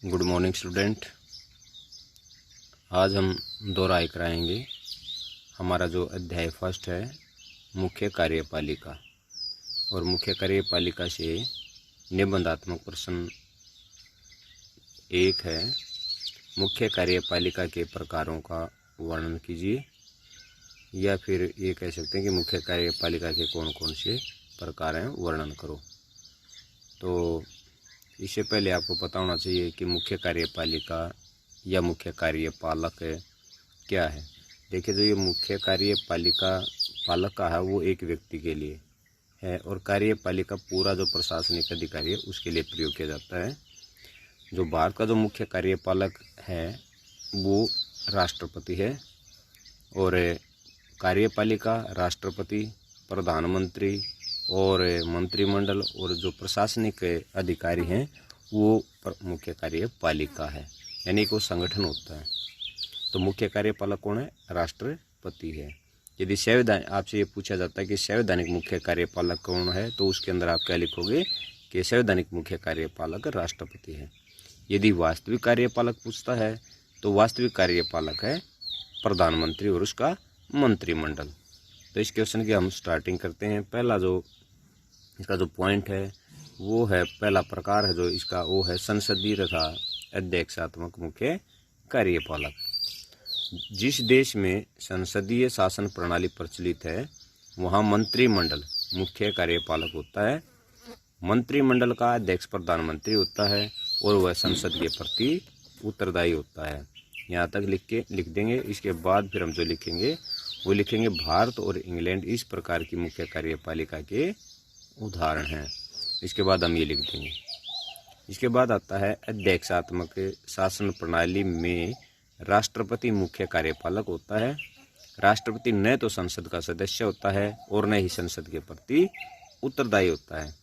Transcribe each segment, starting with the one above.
Good morning student. आज हम दोहराई कराएंगे हमारा जो अध्याय फर्स्ट है मुख्य कार्यपालिका। और मुख्य कार्यपालिका से निबंधात्मक प्रश्न एक है, मुख्य कार्यपालिका के प्रकारों का वर्णन कीजिए। या फिर ये कह सकते हैं कि मुख्य कार्यपालिका के कौन कौन से प्रकार हैं, वर्णन करो। तो इससे पहले आपको पता होना चाहिए कि मुख्य कार्यपालिका या मुख्य कार्यपालक क्या है। देखिए, जो ये मुख्य कार्यपालिका का है वो एक व्यक्ति के लिए है, और कार्यपालिका पूरा जो प्रशासनिक अधिकारी है उसके लिए प्रयोग किया जाता है। जो भारत का जो मुख्य कार्यपालक है वो राष्ट्रपति है, और कार्यपालिका राष्ट्रपति, प्रधानमंत्री और मंत्रिमंडल और जो प्रशासनिक अधिकारी हैं वो मुख्य कार्यपालिका है, यानी कि वो संगठन होता है। तो मुख्य कार्यपालक कौन है? राष्ट्रपति है। यदि संवैधानिक आपसे ये पूछा जाता है कि संवैधानिक मुख्य कार्यपालक कौन है, तो उसके अंदर आप क्या लिखोगे कि संवैधानिक मुख्य कार्यपालक राष्ट्रपति है। यदि वास्तविक कार्यपालक पूछता है तो वास्तविक कार्यपालक है प्रधानमंत्री और उसका मंत्रिमंडल। तो इस क्वेश्चन की हम स्टार्टिंग करते हैं। पहला जो इसका जो पॉइंट है वो है, पहला प्रकार है जो इसका वो है संसदीय तथा अध्यक्षात्मक मुख्य कार्यपालक। जिस देश में संसदीय शासन प्रणाली प्रचलित है वहाँ मंत्रिमंडल मुख्य कार्यपालक होता है। मंत्रिमंडल का अध्यक्ष प्रधानमंत्री होता है और वह संसद के प्रति उत्तरदायी होता है। यहाँ तक लिख देंगे। इसके बाद फिर हम जो लिखेंगे वो लिखेंगे भारत और इंग्लैंड इस प्रकार की मुख्य कार्यपालिका के उदाहरण हैं। इसके बाद हम ये लिख देंगे। इसके बाद आता है अध्यक्षात्मक शासन प्रणाली में राष्ट्रपति मुख्य कार्यपालक होता है। राष्ट्रपति न तो संसद का सदस्य होता है और न ही संसद के प्रति उत्तरदायी होता है।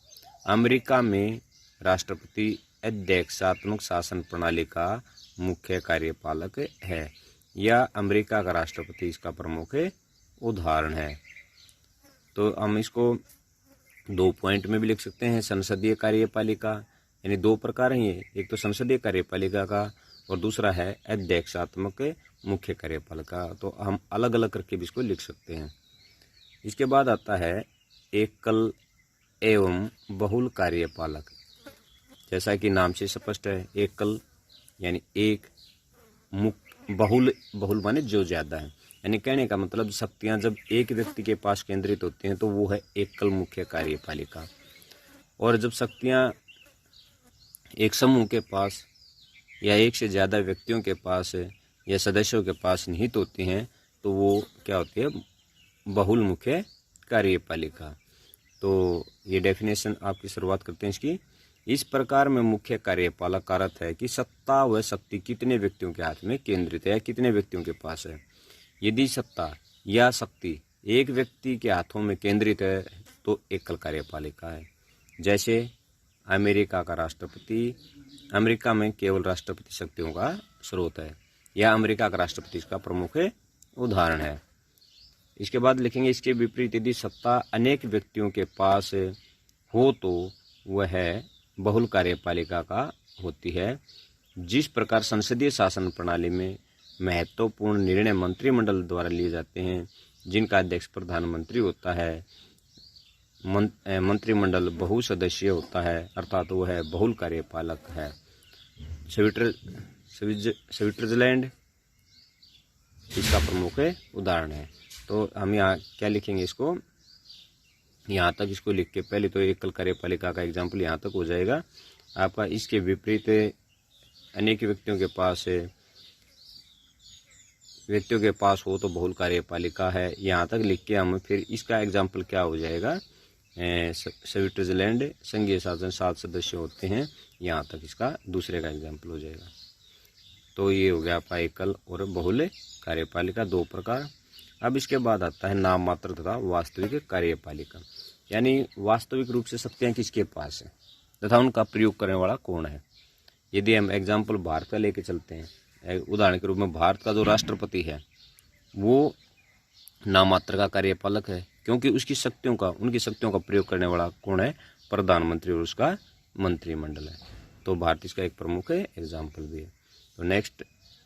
अमेरिका में राष्ट्रपति अध्यक्षात्मक शासन प्रणाली का मुख्य कार्यपालक है, या अमेरिका का राष्ट्रपति इसका प्रमुख उदाहरण है। तो हम इसको दो पॉइंट में भी लिख सकते हैं। संसदीय कार्यपालिका यानी दो प्रकार हैं ये, एक तो संसदीय कार्यपालिका का और दूसरा है अध्यक्षात्मक मुख्य कार्यपालिका। तो हम अलग अलग करके भी इसको लिख सकते हैं। इसके बाद आता है एकल एवं बहुल कार्यपालक। जैसा कि नाम से स्पष्ट है, एकल यानी एक, बहुल माने जो ज्यादा है, यानी कहने का मतलब शक्तियां जब एक व्यक्ति के पास केंद्रित होती हैं तो वो है एकल मुख्य कार्यपालिका। और जब शक्तियां एक समूह के पास या एक से ज़्यादा व्यक्तियों के पास या सदस्यों के पास निहित होती हैं तो वो क्या होती है? बहुल मुख्य कार्यपालिका। तो ये डेफिनेशन आपकी शुरुआत करते हैं इसकी। इस प्रकार में मुख्य कार्यपालक का अर्थ है कि सत्ता व शक्ति कितने व्यक्तियों के हाथ में केंद्रित है या कितने व्यक्तियों के पास है। यदि सत्ता या शक्ति एक व्यक्ति के हाथों में केंद्रित है तो एकल कार्यपालिका है। जैसे अमेरिका का राष्ट्रपति, अमेरिका में केवल राष्ट्रपति शक्तियों का स्रोत है, या अमेरिका का राष्ट्रपति इसका प्रमुख उदाहरण है। इसके बाद लिखेंगे इसके विपरीत यदि सत्ता अनेक व्यक्तियों के पास हो तो वह बहुल कार्यपालिका का होती है। जिस प्रकार संसदीय शासन प्रणाली में महत्वपूर्ण निर्णय मंत्रिमंडल द्वारा लिए जाते हैं, जिनका अध्यक्ष प्रधानमंत्री होता है, मंत्रिमंडल बहुसदस्यीय होता है, अर्थात वो है बहुल कार्यपालक है। स्विट्जरलैंड इसका प्रमुख उदाहरण है। तो हम यहाँ क्या लिखेंगे इसको, यहाँ तक इसको लिख के पहले तो एकल कार्यपालिका का एग्जाम्पल यहाँ तक हो जाएगा आपका। इसके विपरीत अनेक व्यक्तियों के पास हो तो बहुल कार्यपालिका है, यहाँ तक लिख के हम फिर इसका एग्जाम्पल क्या हो जाएगा, स्विट्जरलैंड संघीय शासन 7 सदस्य होते हैं, यहाँ तक इसका दूसरे का एग्जाम्पल हो जाएगा। तो ये हो गया आपका एकल और बहुल कार्यपालिका, दो प्रकार। अब इसके बाद आता है नाम मात्र तथा वास्तविक कार्यपालिका, यानी वास्तविक रूप से शक्तियाँ किसके पास है तथा उनका प्रयोग करने वाला कौन है। यदि हम एग्जाम्पल भारत का लेके चलते हैं, उदाहरण के रूप में भारत का जो राष्ट्रपति है वो नाम मात्र का कार्यपालक है, क्योंकि उनकी शक्तियों का प्रयोग करने वाला कौन है? प्रधानमंत्री और उसका मंत्रिमंडल है। तो भारत इसका एक प्रमुख एग्जाम्पल भी है। तो नेक्स्ट,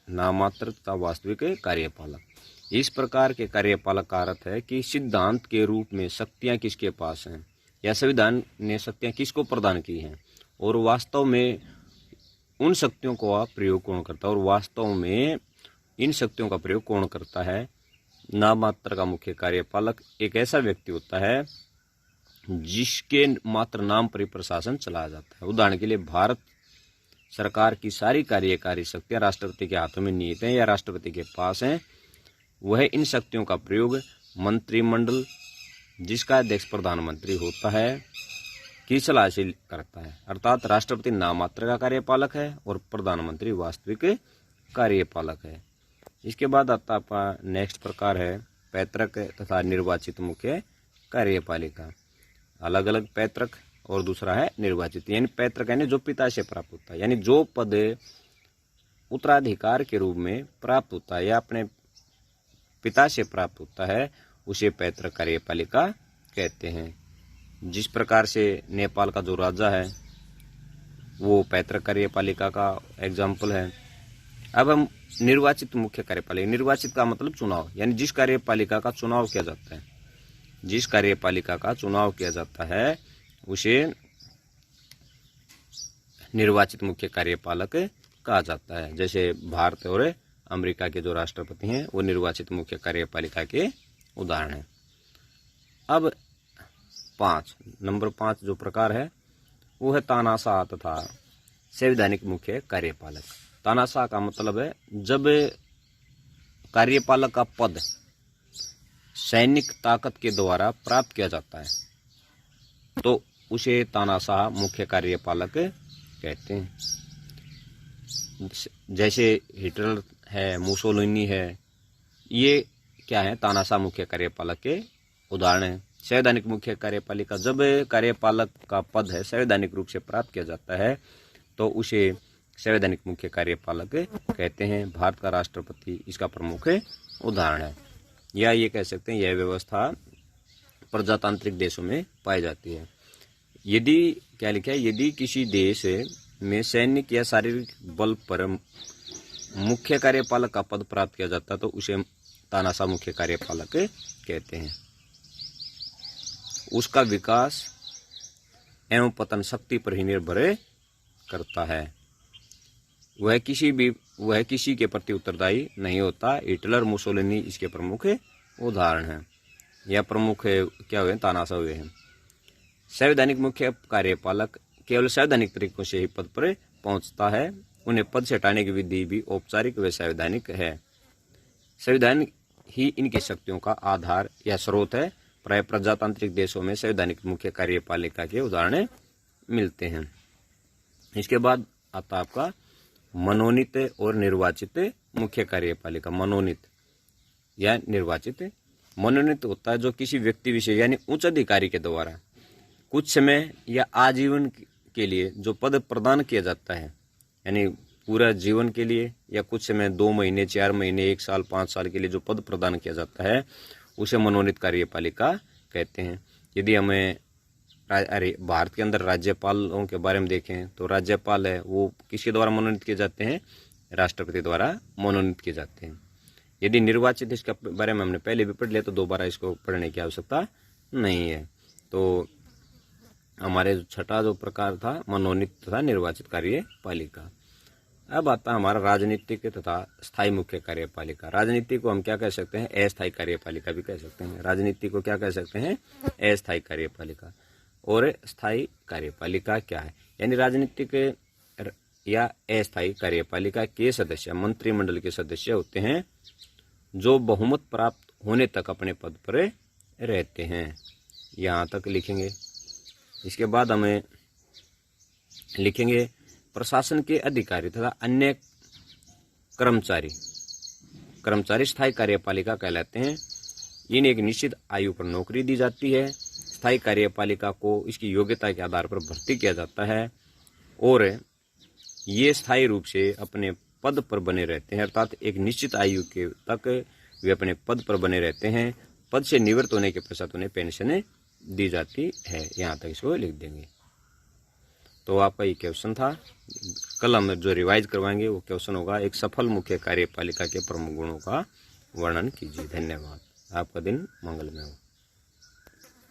नाममात्र तथा वास्तविक कार्यपालक। इस प्रकार के कार्यपालक का अर्थ है कि सिद्धांत के रूप में शक्तियां किसके पास हैं, या संविधान ने शक्तियां किसको प्रदान की हैं, और वास्तव में उन शक्तियों का प्रयोग कौन करता है, और वास्तव में इन शक्तियों का प्रयोग कौन करता है। नाममात्र का मुख्य कार्यपालक एक ऐसा व्यक्ति होता है जिसके मात्र नाम पर ही प्रशासन चलाया जाता है। उदाहरण के लिए, भारत सरकार की सारी कार्यकारी शक्तियां राष्ट्रपति के हाथों में निहित हैं या राष्ट्रपति के पास हैं। वह इन शक्तियों का प्रयोग मंत्रिमंडल, जिसका अध्यक्ष प्रधानमंत्री होता है, की सलाह से करता है। अर्थात राष्ट्रपति नाममात्र का कार्यपालक है और प्रधानमंत्री वास्तविक कार्यपालक है। इसके बाद आता आपका नेक्स्ट प्रकार है पैतृक तथा निर्वाचित मुख्य कार्यपालिका। अलग अलग पैतृक और दूसरा है निर्वाचित। यानी पैतृक यानी जो पिता से प्राप्त होता है, यानी जो पद उत्तराधिकार के रूप में प्राप्त होता है या अपने पिता से प्राप्त होता है, उसे पैतृक कार्यपालिका कहते हैं। जिस प्रकार से नेपाल का जो राजा है वो पैतृक कार्यपालिका का एग्जाम्पल है। अब हम निर्वाचित मुख्य कार्यपालिका, निर्वाचित का मतलब चुनाव, यानी जिस कार्यपालिका का चुनाव किया जाता है, जिस कार्यपालिका का चुनाव किया जाता है उसे निर्वाचित मुख्य कार्यपालक कहा जाता है। जैसे भारत और अमेरिका के जो राष्ट्रपति हैं वो निर्वाचित मुख्य कार्यपालिका के उदाहरण हैं। अब नंबर 5 जो प्रकार है वो है तानाशाह तथा संवैधानिक मुख्य कार्यपालक। तानाशाह का मतलब है जब कार्यपालक का पद सैनिक ताकत के द्वारा प्राप्त किया जाता है तो उसे तानाशाह मुख्य कार्यपालक कहते हैं। जैसे हिटलर है, मुसोलिनी है, ये क्या है, तानाशाह मुख्य कार्यपालक के उदाहरण हैं। संवैधानिक मुख्य कार्यपालिका, जब कार्यपालक का पद है संवैधानिक रूप से प्राप्त किया जाता है तो उसे संवैधानिक मुख्य कार्यपालक कहते हैं। भारत का राष्ट्रपति इसका प्रमुख उदाहरण है, या ये कह सकते हैं यह व्यवस्था प्रजातांत्रिक देशों में पाई जाती है। यदि क्या लिखा है, यदि किसी देश में सैनिक या शारीरिक बल पर मुख्य कार्यपालक का पद प्राप्त किया जाता है तो उसे तानाशाह मुख्य कार्यपालक कहते हैं। उसका विकास एवं पतन शक्ति पर ही निर्भर करता है। वह किसी के प्रति उत्तरदायी नहीं होता। हिटलर, मुसोलिनी इसके प्रमुख उदाहरण हैं, या प्रमुख क्या हुए, तानाशाह हुए हैं। संवैधानिक मुख्य कार्यपालक केवल संवैधानिक तरीकों से ही पद पर पहुंचता है। उन्हें पद से हटाने की विधि भी औपचारिक व संवैधानिक है। संविधान ही इनकी शक्तियों का आधार या स्रोत है। प्राय प्रजातांत्रिक देशों में संवैधानिक मुख्य कार्यपालिका के उदाहरण मिलते हैं। इसके बाद आता आपका मनोनीत और निर्वाचित मुख्य कार्यपालिका। मनोनीत या निर्वाचित। मनोनीत होता है जो किसी व्यक्ति विशेष यानी उच्च अधिकारी के द्वारा कुछ समय या आजीवन के लिए जो पद प्रदान किया जाता है, यानी पूरा जीवन के लिए या कुछ समय 2 महीने, 4 महीने, 1 साल, 5 साल के लिए जो पद प्रदान किया जाता है उसे मनोनीत कार्यपालिका कहते हैं। यदि हमें भारत के अंदर राज्यपालों के बारे में देखें तो राज्यपाल है वो किसके द्वारा मनोनीत किए जाते हैं, राष्ट्रपति द्वारा मनोनीत किए जाते हैं। यदि निर्वाचित, इसके बारे में हमने पहले भी पढ़ लिया तो दोबारा इसको पढ़ने की आवश्यकता नहीं है। तो हमारे छठा जो प्रकार था मनोनीत तथा निर्वाचित कार्यपालिका। अब आता हमारा राजनीतिक तथा स्थायी मुख्य कार्यपालिका। राजनीति को हम क्या कह सकते हैं, अस्थायी कार्यपालिका भी कह सकते हैं। राजनीति को क्या कह सकते हैं, अस्थायी कार्यपालिका। और स्थायी कार्यपालिका क्या है, यानी राजनीतिक या अस्थायी कार्यपालिका के सदस्य मंत्रिमंडल के सदस्य होते हैं जो बहुमत प्राप्त होने तक अपने पद पर रहते हैं। यहाँ तक लिखेंगे। इसके बाद हमें लिखेंगे प्रशासन के अधिकारी तथा अन्य कर्मचारी स्थायी कार्यपालिका कहलाते हैं। इन्हें एक निश्चित आयु पर नौकरी दी जाती है। स्थायी कार्यपालिका को इसकी योग्यता के आधार पर भर्ती किया जाता है और ये स्थायी रूप से अपने पद पर बने रहते हैं, अर्थात एक निश्चित आयु के तक वे अपने पद पर बने रहते हैं। पद से निवृत्त होने के पश्चात उन्हें पेंशन दी जाती है। यहाँ तक इसको लिख देंगे। तो आपका ये क्वेश्चन था। कल हम जो रिवाइज करवाएंगे वो क्वेश्चन होगा, एक सफल मुख्य कार्यपालिका के प्रमुख गुणों का वर्णन कीजिए। धन्यवाद। आपका दिन मंगलमय हो।